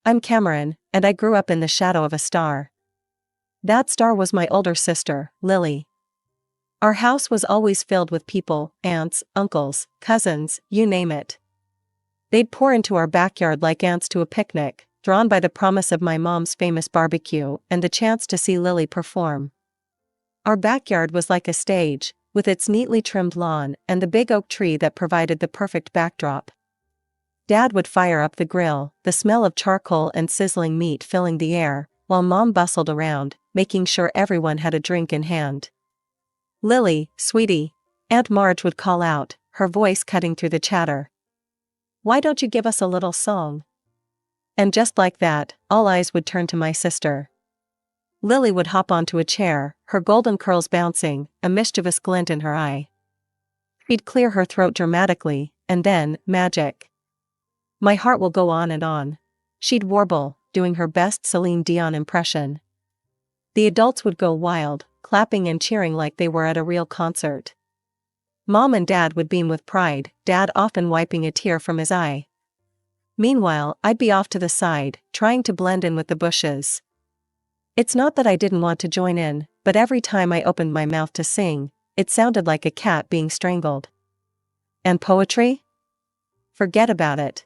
I'm Cameron, and I grew up in the shadow of a star. That star was my older sister, Lily. Our house was always filled with people, aunts, uncles, cousins, you name it. They'd pour into our backyard like ants to a picnic, drawn by the promise of my mom's famous barbecue and the chance to see Lily perform. Our backyard was like a stage, with its neatly trimmed lawn and the big oak tree that provided the perfect backdrop. Dad would fire up the grill, the smell of charcoal and sizzling meat filling the air, while Mom bustled around, making sure everyone had a drink in hand. "Lily, sweetie," Aunt Marge would call out, her voice cutting through the chatter. "Why don't you give us a little song?" And just like that, all eyes would turn to my sister. Lily would hop onto a chair, her golden curls bouncing, a mischievous glint in her eye. She'd clear her throat dramatically, and then, magic. "My heart will go on and on," she'd warble, doing her best Celine Dion impression. The adults would go wild, clapping and cheering like they were at a real concert. Mom and Dad would beam with pride, Dad often wiping a tear from his eye. Meanwhile, I'd be off to the side, trying to blend in with the bushes. It's not that I didn't want to join in, but every time I opened my mouth to sing, it sounded like a cat being strangled. And poetry? Forget about it.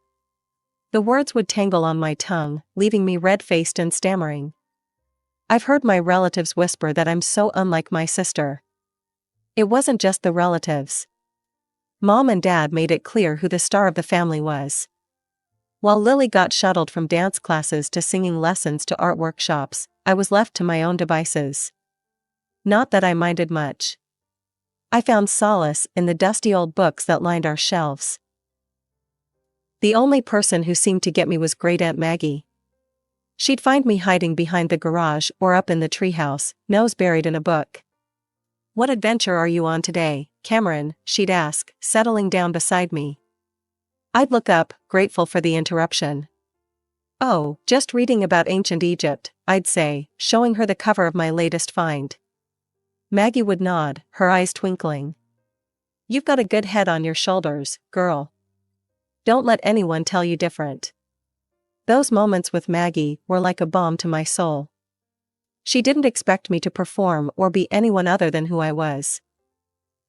The words would tangle on my tongue, leaving me red-faced and stammering. I've heard my relatives whisper that I'm so unlike my sister. It wasn't just the relatives. Mom and Dad made it clear who the star of the family was. While Lily got shuttled from dance classes to singing lessons to art workshops, I was left to my own devices. Not that I minded much. I found solace in the dusty old books that lined our shelves. The only person who seemed to get me was Great Aunt Maggie. She'd find me hiding behind the garage or up in the treehouse, nose buried in a book. "What adventure are you on today, Cameron?" she'd ask, settling down beside me. I'd look up, grateful for the interruption. "Oh, just reading about ancient Egypt," I'd say, showing her the cover of my latest find. Maggie would nod, her eyes twinkling. "You've got a good head on your shoulders, girl. Don't let anyone tell you different." Those moments with Maggie were like a balm to my soul. She didn't expect me to perform or be anyone other than who I was.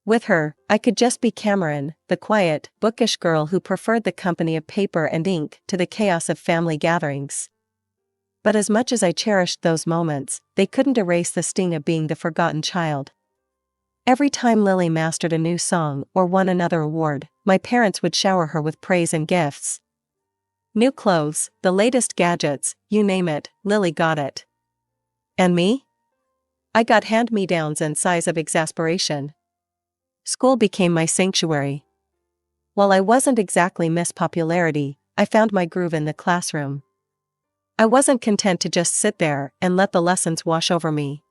With her, I could just be Cameron, the quiet, bookish girl who preferred the company of paper and ink to the chaos of family gatherings. But as much as I cherished those moments, they couldn't erase the sting of being the forgotten child. Every time Lily mastered a new song or won another award, my parents would shower her with praise and gifts. New clothes, the latest gadgets, you name it, Lily got it. And me? I got hand-me-downs and sighs of exasperation. School became my sanctuary. While I wasn't exactly Miss Popularity, I found my groove in the classroom. I wasn't content to just sit there and let the lessons wash over me.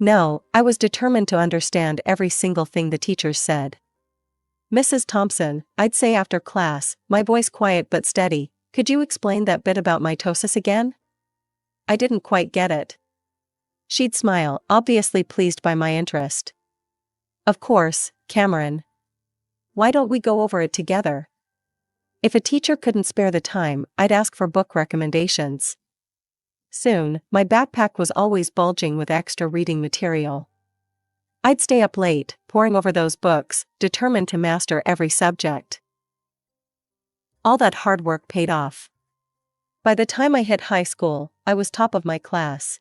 No, I was determined to understand every single thing the teachers said. "Mrs. Thompson," I'd say after class, my voice quiet but steady, "could you explain that bit about mitosis again? I didn't quite get it." She'd smile, obviously pleased by my interest. "Of course, Cameron. Why don't we go over it together?" If a teacher couldn't spare the time, I'd ask for book recommendations. Soon, my backpack was always bulging with extra reading material. I'd stay up late, poring over those books, determined to master every subject. All that hard work paid off. By the time I hit high school, I was top of my class.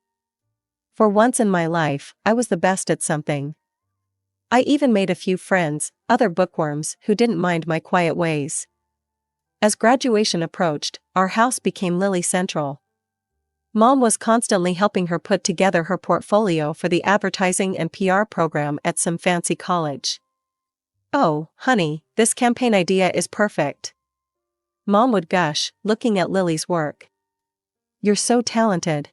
For once in my life, I was the best at something. I even made a few friends, other bookworms, who didn't mind my quiet ways. As graduation approached, our house became Lily Central. Mom was constantly helping her put together her portfolio for the advertising and PR program at some fancy college. "Oh, honey, this campaign idea is perfect," Mom would gush, looking at Lily's work. "You're so talented."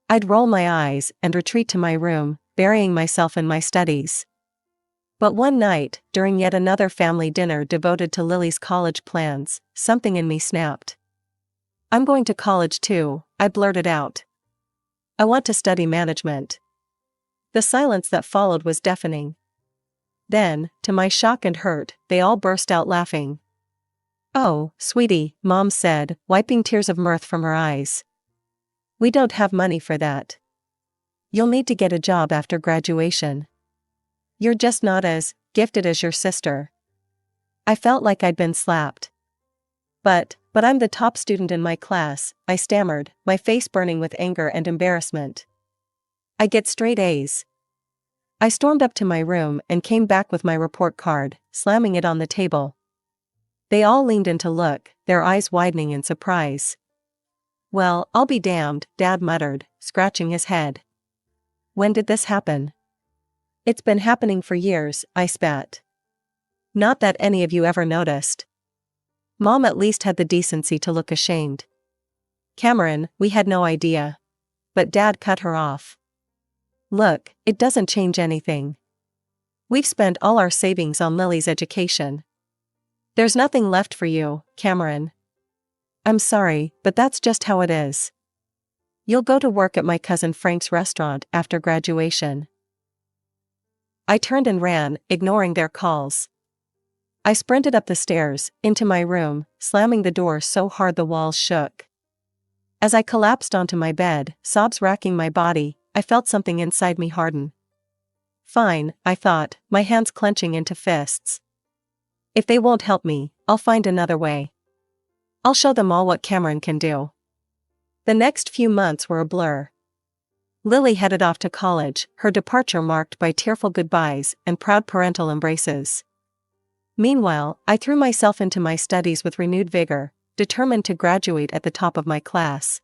I'd roll my eyes and retreat to my room, burying myself in my studies. But one night, during yet another family dinner devoted to Lily's college plans, something in me snapped. "I'm going to college too," I blurted out. "I want to study management." The silence that followed was deafening. Then, to my shock and hurt, they all burst out laughing. Oh, sweetie, Mom said, wiping tears of mirth from her eyes. We don't have money for that. You'll need to get a job after graduation. You're just not as gifted as your sister. I felt like I'd been slapped. But I'm the top student in my class, I stammered, my face burning with anger and embarrassment. I get straight A's. I stormed up to my room and came back with my report card, slamming it on the table. They all leaned in to look, their eyes widening in surprise. Well, I'll be damned, Dad muttered, scratching his head. When did this happen? It's been happening for years, I spat. Not that any of you ever noticed. Mom at least had the decency to look ashamed. Cameron, we had no idea. But Dad cut her off. Look, it doesn't change anything. We've spent all our savings on Lily's education. There's nothing left for you, Cameron. I'm sorry, but that's just how it is. You'll go to work at my cousin Frank's restaurant after graduation. I turned and ran, ignoring their calls. I sprinted up the stairs, into my room, slamming the door so hard the walls shook. As I collapsed onto my bed, sobs racking my body, I felt something inside me harden. Fine, I thought, my hands clenching into fists. If they won't help me, I'll find another way. I'll show them all what Cameron can do. The next few months were a blur. Lily headed off to college, her departure marked by tearful goodbyes and proud parental embraces. Meanwhile, I threw myself into my studies with renewed vigor, determined to graduate at the top of my class.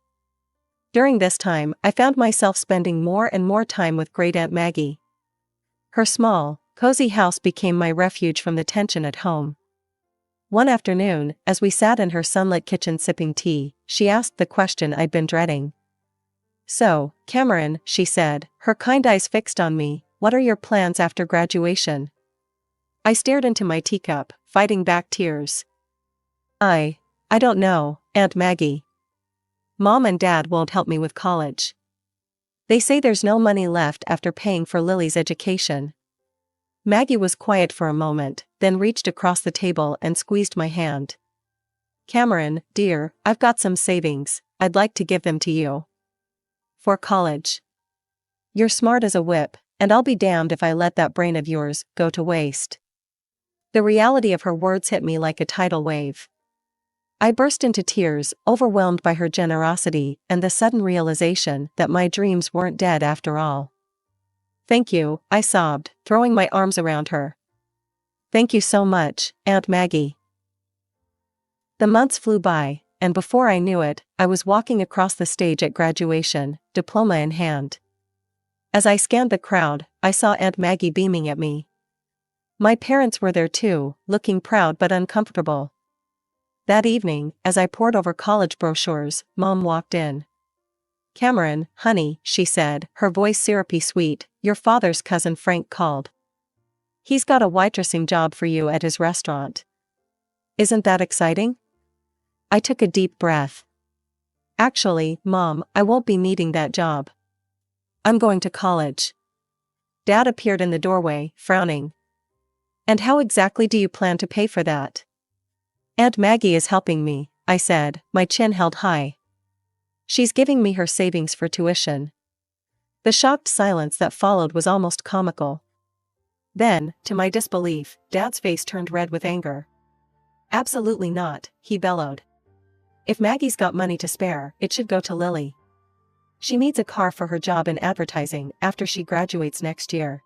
During this time, I found myself spending more and more time with Great Aunt Maggie. Her small, cozy house became my refuge from the tension at home. One afternoon, as we sat in her sunlit kitchen sipping tea, she asked the question I'd been dreading. So, Cameron, she said, her kind eyes fixed on me, what are your plans after graduation? I stared into my teacup, fighting back tears. I don't know, Aunt Maggie. Mom and Dad won't help me with college. They say there's no money left after paying for Lily's education. Maggie was quiet for a moment, then reached across the table and squeezed my hand. Cameron, dear, I've got some savings, I'd like to give them to you. For college. You're smart as a whip, and I'll be damned if I let that brain of yours go to waste. The reality of her words hit me like a tidal wave. I burst into tears, overwhelmed by her generosity and the sudden realization that my dreams weren't dead after all. Thank you, I sobbed, throwing my arms around her. Thank you so much, Aunt Maggie. The months flew by, and before I knew it, I was walking across the stage at graduation, diploma in hand. As I scanned the crowd, I saw Aunt Maggie beaming at me. My parents were there too, looking proud but uncomfortable. That evening, as I pored over college brochures, Mom walked in. Cameron, honey, she said, her voice syrupy sweet, your father's cousin Frank called. He's got a waitressing job for you at his restaurant. Isn't that exciting? I took a deep breath. Actually, Mom, I won't be needing that job. I'm going to college. Dad appeared in the doorway, frowning. And how exactly do you plan to pay for that? Aunt Maggie is helping me, I said, my chin held high. She's giving me her savings for tuition. The shocked silence that followed was almost comical. Then, to my disbelief, Dad's face turned red with anger. Absolutely not, he bellowed. If Maggie's got money to spare, it should go to Lily. She needs a car for her job in advertising after she graduates next year.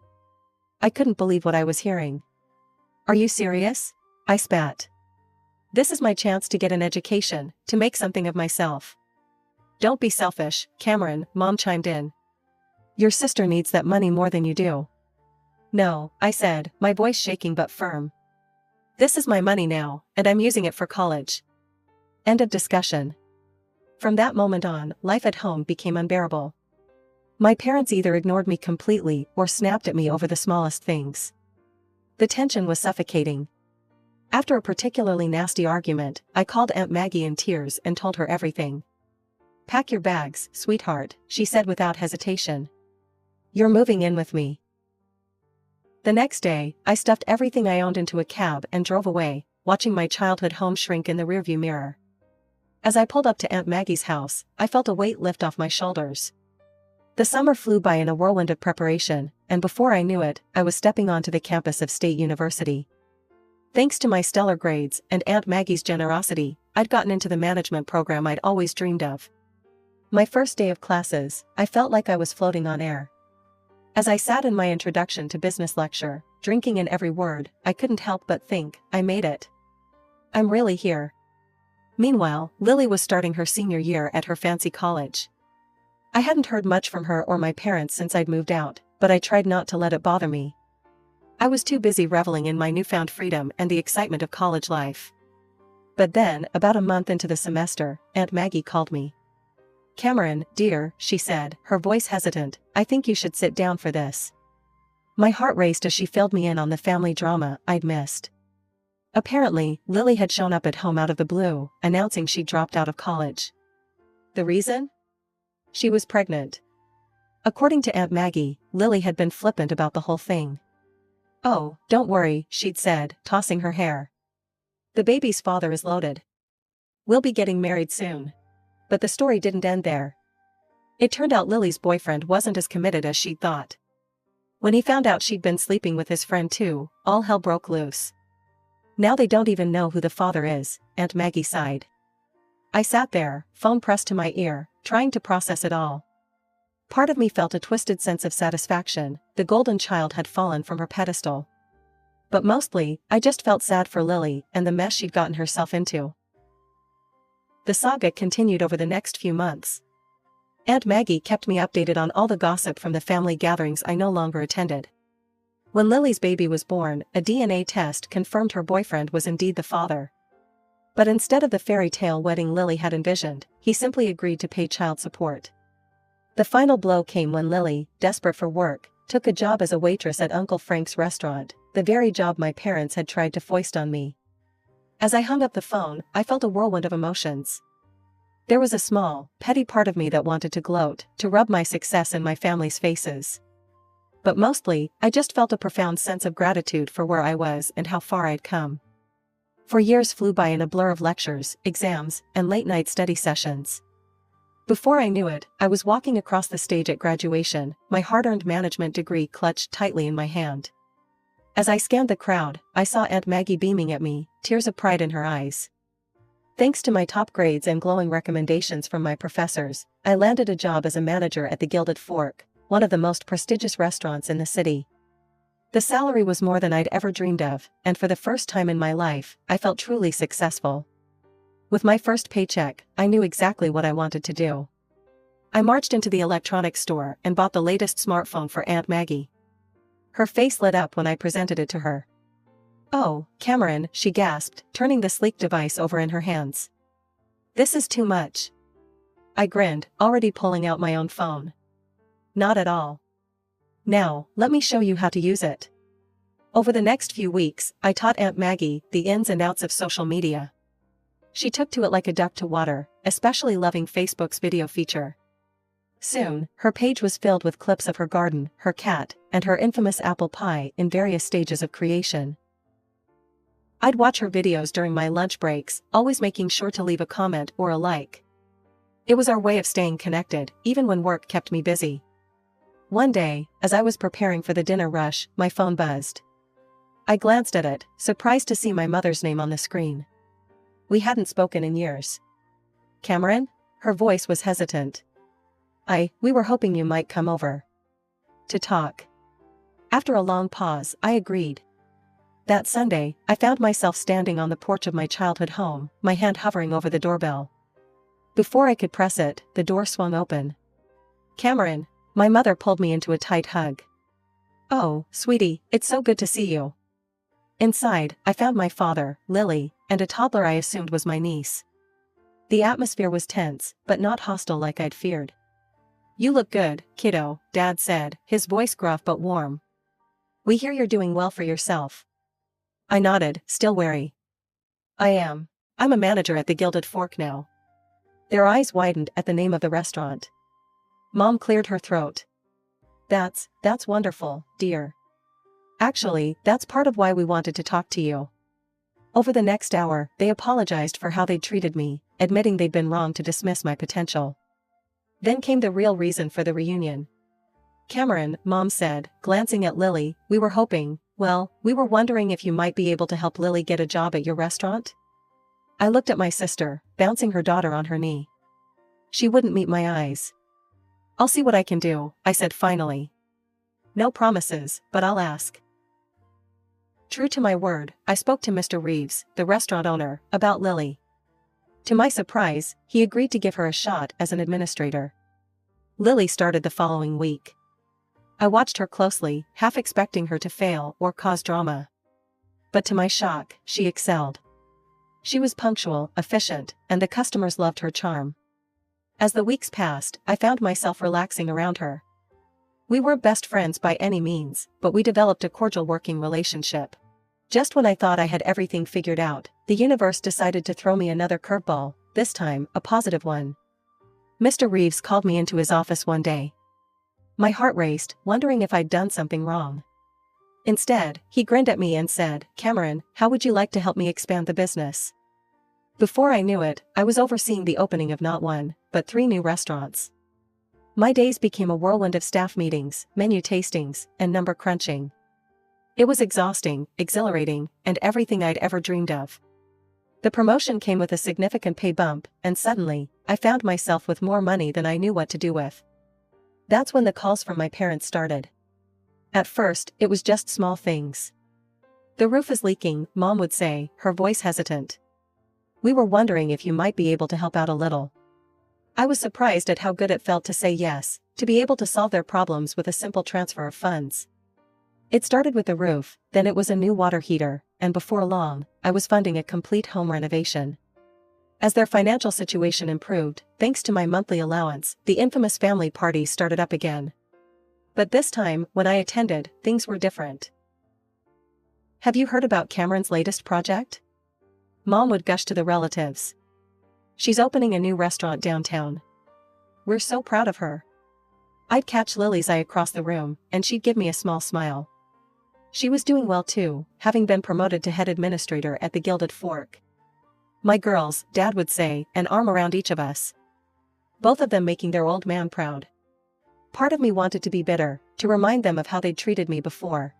I couldn't believe what I was hearing. Are you serious? I spat. This is my chance to get an education, to make something of myself. Don't be selfish, Cameron, Mom chimed in. Your sister needs that money more than you do. No, I said, my voice shaking but firm. This is my money now, and I'm using it for college. End of discussion. From that moment on, life at home became unbearable. My parents either ignored me completely or snapped at me over the smallest things. The tension was suffocating. After a particularly nasty argument, I called Aunt Maggie in tears and told her everything. Pack your bags, sweetheart, she said without hesitation. You're moving in with me. The next day, I stuffed everything I owned into a cab and drove away, watching my childhood home shrink in the rearview mirror. As I pulled up to Aunt Maggie's house, I felt a weight lift off my shoulders. The summer flew by in a whirlwind of preparation, and before I knew it, I was stepping onto the campus of State University. Thanks to my stellar grades and Aunt Maggie's generosity, I'd gotten into the management program I'd always dreamed of. My first day of classes, I felt like I was floating on air. As I sat in my introduction to business lecture, drinking in every word, I couldn't help but think, I made it. I'm really here. Meanwhile, Lily was starting her senior year at her fancy college. I hadn't heard much from her or my parents since I'd moved out, but I tried not to let it bother me. I was too busy reveling in my newfound freedom and the excitement of college life. But then, about a month into the semester, Aunt Maggie called me. "Cameron, dear," she said, her voice hesitant, "I think you should sit down for this." My heart raced as she filled me in on the family drama I'd missed. Apparently, Lily had shown up at home out of the blue, announcing she'd dropped out of college. The reason? She was pregnant. According to Aunt Maggie, Lily had been flippant about the whole thing. "Oh, don't worry," she'd said, tossing her hair. "The baby's father is loaded. We'll be getting married soon." But the story didn't end there. It turned out Lily's boyfriend wasn't as committed as she'd thought. When he found out she'd been sleeping with his friend too, all hell broke loose. "Now they don't even know who the father is," Aunt Maggie sighed. I sat there, phone pressed to my ear, trying to process it all. Part of me felt a twisted sense of satisfaction, the golden child had fallen from her pedestal. But mostly, I just felt sad for Lily and the mess she'd gotten herself into. The saga continued over the next few months. Aunt Maggie kept me updated on all the gossip from the family gatherings I no longer attended. When Lily's baby was born, a DNA test confirmed her boyfriend was indeed the father. But instead of the fairy tale wedding Lily had envisioned, he simply agreed to pay child support. The final blow came when Lily, desperate for work, took a job as a waitress at Uncle Frank's restaurant, the very job my parents had tried to foist on me. As I hung up the phone, I felt a whirlwind of emotions. There was a small, petty part of me that wanted to gloat, to rub my success in my family's faces. But mostly, I just felt a profound sense of gratitude for where I was and how far I'd come. For years flew by in a blur of lectures, exams, and late-night study sessions. Before I knew it, I was walking across the stage at graduation, my hard-earned management degree clutched tightly in my hand. As I scanned the crowd, I saw Aunt Maggie beaming at me, tears of pride in her eyes. Thanks to my top grades and glowing recommendations from my professors, I landed a job as a manager at the Gilded Fork, one of the most prestigious restaurants in the city. The salary was more than I'd ever dreamed of, and for the first time in my life, I felt truly successful. With my first paycheck, I knew exactly what I wanted to do. I marched into the electronics store and bought the latest smartphone for Aunt Maggie. Her face lit up when I presented it to her. "Oh, Cameron," she gasped, turning the sleek device over in her hands. "This is too much." I grinned, already pulling out my own phone. "Not at all. Now, let me show you how to use it." Over the next few weeks, I taught Aunt Maggie the ins and outs of social media. She took to it like a duck to water, especially loving Facebook's video feature. Soon, her page was filled with clips of her garden, her cat, and her infamous apple pie in various stages of creation. I'd watch her videos during my lunch breaks, always making sure to leave a comment or a like. It was our way of staying connected, even when work kept me busy. One day, as I was preparing for the dinner rush, my phone buzzed. I glanced at it, surprised to see my mother's name on the screen. We hadn't spoken in years. "Cameron?" Her voice was hesitant. We were hoping you might come over to talk." After a long pause, I agreed. That Sunday, I found myself standing on the porch of my childhood home, my hand hovering over the doorbell. Before I could press it, the door swung open. "Cameron," my mother pulled me into a tight hug. "Oh, sweetie, it's so good to see you." Inside, I found my father, Lily, and a toddler I assumed was my niece. The atmosphere was tense, but not hostile like I'd feared. "You look good, kiddo," Dad said, his voice gruff but warm. "We hear you're doing well for yourself." I nodded, still wary. "I am. I'm a manager at the Gilded Fork now." Their eyes widened at the name of the restaurant. Mom cleared her throat. That's wonderful, dear. Actually, that's part of why we wanted to talk to you." Over the next hour, they apologized for how they'd treated me, admitting they'd been wrong to dismiss my potential. Then came the real reason for the reunion. "Cameron," Mom said, glancing at Lily, we were wondering if you might be able to help Lily get a job at your restaurant?" I looked at my sister, bouncing her daughter on her knee. She wouldn't meet my eyes. "I'll see what I can do," I said finally. "No promises, but I'll ask." True to my word, I spoke to Mr. Reeves, the restaurant owner, about Lily. To my surprise, he agreed to give her a shot as an administrator. Lily started the following week. I watched her closely, half expecting her to fail or cause drama. But to my shock, she excelled. She was punctual, efficient, and the customers loved her charm. As the weeks passed, I found myself relaxing around her. We weren't best friends by any means, but we developed a cordial working relationship. Just when I thought I had everything figured out, the universe decided to throw me another curveball, this time a positive one. Mr. Reeves called me into his office one day. My heart raced, wondering if I'd done something wrong. Instead, he grinned at me and said, "Cameron, how would you like to help me expand the business?" Before I knew it, I was overseeing the opening of not one, but 3 new restaurants. My days became a whirlwind of staff meetings, menu tastings, and number crunching. It was exhausting, exhilarating, and everything I'd ever dreamed of. The promotion came with a significant pay bump, and suddenly, I found myself with more money than I knew what to do with. That's when the calls from my parents started. At first, it was just small things. "The roof is leaking," Mom would say, her voice hesitant. "We were wondering if you might be able to help out a little." I was surprised at how good it felt to say yes, to be able to solve their problems with a simple transfer of funds. It started with the roof, then it was a new water heater, and before long, I was funding a complete home renovation. As their financial situation improved, thanks to my monthly allowance, the infamous family party started up again. But this time, when I attended, things were different. "Have you heard about Cameron's latest project?" Mom would gush to the relatives. "She's opening a new restaurant downtown. We're so proud of her." I'd catch Lily's eye across the room, and she'd give me a small smile. She was doing well too, having been promoted to head administrator at the Gilded Fork. "My girls," Dad would say, an arm around each of us. Both of them making their old man proud. Part of me wanted to be bitter, to remind them of how they'd treated me before.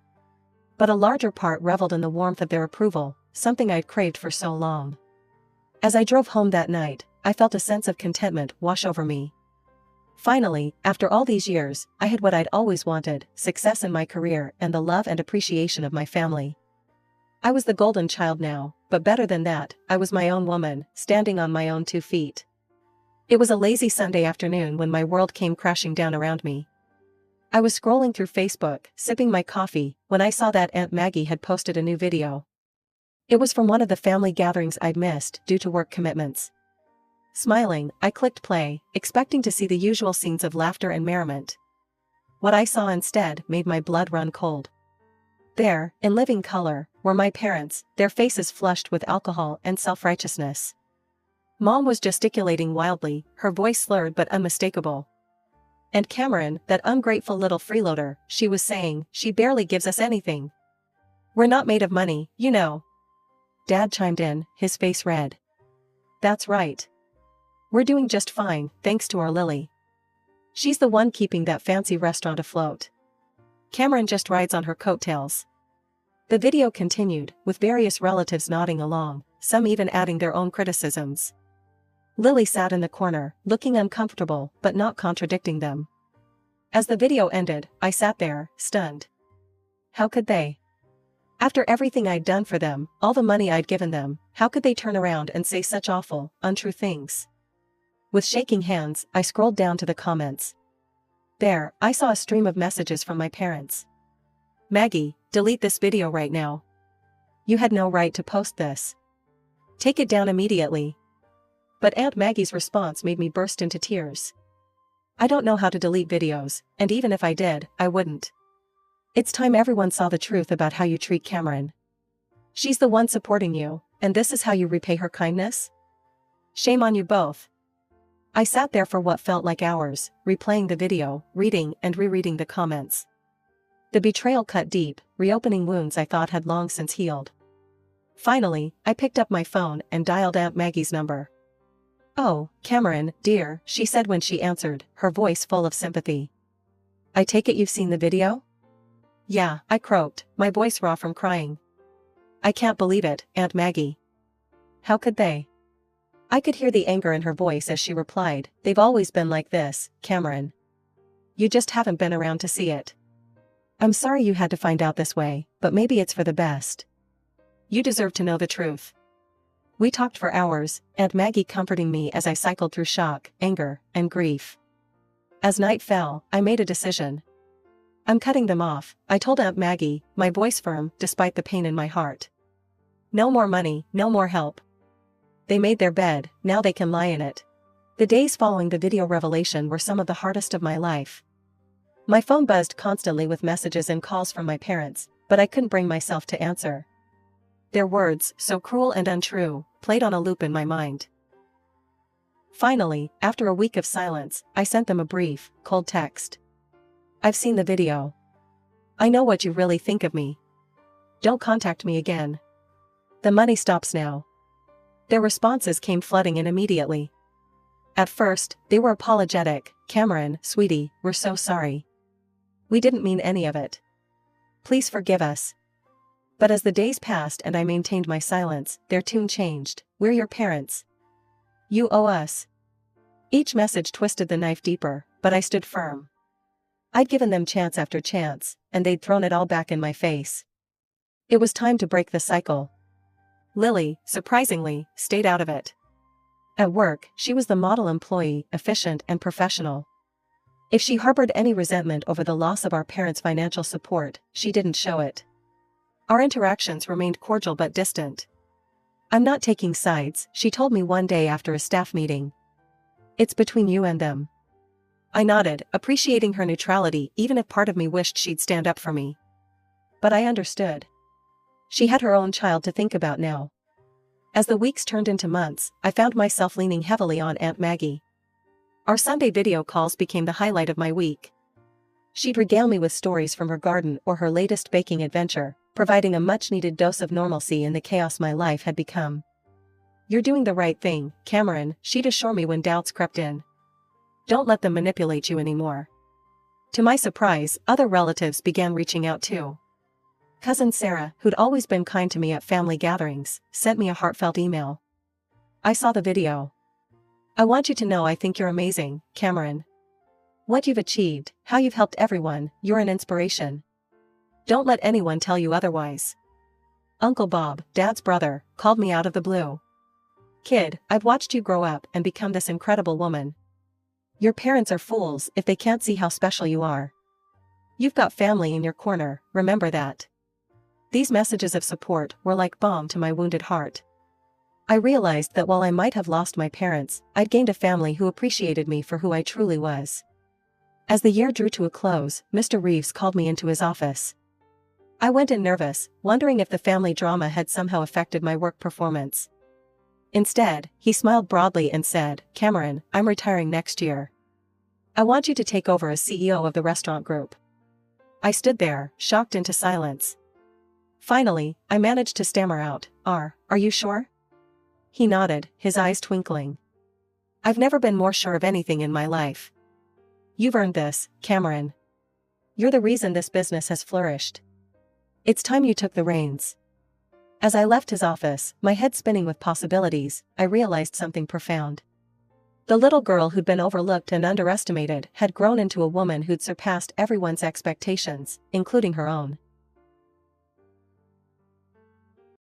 But a larger part reveled in the warmth of their approval, something I'd craved for so long. As I drove home that night, I felt a sense of contentment wash over me. Finally, after all these years, I had what I'd always wanted, success in my career and the love and appreciation of my family. I was the golden child now, but better than that, I was my own woman, standing on my own 2 feet. It was a lazy Sunday afternoon when my world came crashing down around me. I was scrolling through Facebook, sipping my coffee, when I saw that Aunt Maggie had posted a new video. It was from one of the family gatherings I'd missed due to work commitments. Smiling, I clicked play, expecting to see the usual scenes of laughter and merriment. What I saw instead made my blood run cold. There, in living color, were my parents, their faces flushed with alcohol and self-righteousness. Mom was gesticulating wildly, her voice slurred but unmistakable. "And Cameron, that ungrateful little freeloader," she was saying, "she barely gives us anything. We're not made of money, you know." Dad chimed in, his face red. "That's right. We're doing just fine, thanks to our Lily. She's the one keeping that fancy restaurant afloat. Cameron just rides on her coattails." The video continued, with various relatives nodding along, some even adding their own criticisms. Lily sat in the corner, looking uncomfortable, but not contradicting them. As the video ended, I sat there, stunned. How could they? After everything I'd done for them, all the money I'd given them, how could they turn around and say such awful, untrue things? With shaking hands, I scrolled down to the comments. There, I saw a stream of messages from my parents. "Maggie, delete this video right now. You had no right to post this. Take it down immediately." But Aunt Maggie's response made me burst into tears. "I don't know how to delete videos, and even if I did, I wouldn't. It's time everyone saw the truth about how you treat Cameron. She's the one supporting you, and this is how you repay her kindness? Shame on you both." I sat there for what felt like hours, replaying the video, reading and rereading the comments. The betrayal cut deep, reopening wounds I thought had long since healed. Finally, I picked up my phone and dialed Aunt Maggie's number. "Oh, Cameron, dear," she said when she answered, her voice full of sympathy. "I take it you've seen the video?" "Yeah," I croaked, my voice raw from crying. "I can't believe it, Aunt Maggie. How could they?" I could hear the anger in her voice as she replied, "They've always been like this, Cameron. You just haven't been around to see it. I'm sorry you had to find out this way, but maybe it's for the best. You deserve to know the truth." We talked for hours, Aunt Maggie comforting me as I cycled through shock, anger, and grief. As night fell, I made a decision. "I'm cutting them off," I told Aunt Maggie, my voice firm despite the pain in my heart. "No more money, no more help. They made their bed, now they can lie in it." The days following the video revelation were some of the hardest of my life. My phone buzzed constantly with messages and calls from my parents, but I couldn't bring myself to answer. Their words, so cruel and untrue, played on a loop in my mind. Finally, after a week of silence, I sent them a brief, cold text. "I've seen the video. I know what you really think of me. Don't contact me again. The money stops now." Their responses came flooding in immediately. At first, they were apologetic. "Cameron, sweetie, we're so sorry. We didn't mean any of it. Please forgive us." But as the days passed and I maintained my silence, their tune changed. "We're your parents. You owe us." Each message twisted the knife deeper, but I stood firm. I'd given them chance after chance, and they'd thrown it all back in my face. It was time to break the cycle. Lily, surprisingly, stayed out of it. At work, she was the model employee, efficient and professional. If she harbored any resentment over the loss of our parents' financial support, she didn't show it. Our interactions remained cordial but distant. "I'm not taking sides," she told me one day after a staff meeting. "It's between you and them." I nodded, appreciating her neutrality even if part of me wished she'd stand up for me. But I understood. She had her own child to think about now. As the weeks turned into months, I found myself leaning heavily on Aunt Maggie. Our Sunday video calls became the highlight of my week. She'd regale me with stories from her garden or her latest baking adventure, providing a much-needed dose of normalcy in the chaos my life had become. "You're doing the right thing, Cameron," she'd assure me when doubts crept in. "Don't let them manipulate you anymore." To my surprise, other relatives began reaching out too. Cousin Sarah, who'd always been kind to me at family gatherings, sent me a heartfelt email. "I saw the video. I want you to know I think you're amazing, Cameron. What you've achieved, how you've helped everyone, you're an inspiration. Don't let anyone tell you otherwise." Uncle Bob, Dad's brother, called me out of the blue. "Kid, I've watched you grow up and become this incredible woman. Your parents are fools if they can't see how special you are. You've got family in your corner, remember that." These messages of support were like balm to my wounded heart. I realized that while I might have lost my parents, I'd gained a family who appreciated me for who I truly was. As the year drew to a close, Mr. Reeves called me into his office. I went in nervous, wondering if the family drama had somehow affected my work performance. Instead, he smiled broadly and said, "Cameron, I'm retiring next year. I want you to take over as CEO of the restaurant group." I stood there, shocked into silence. Finally, I managed to stammer out, Are you sure?" He nodded, his eyes twinkling. "I've never been more sure of anything in my life. You've earned this, Cameron. You're the reason this business has flourished. It's time you took the reins." As I left his office, my head spinning with possibilities, I realized something profound. The little girl who'd been overlooked and underestimated had grown into a woman who'd surpassed everyone's expectations, including her own.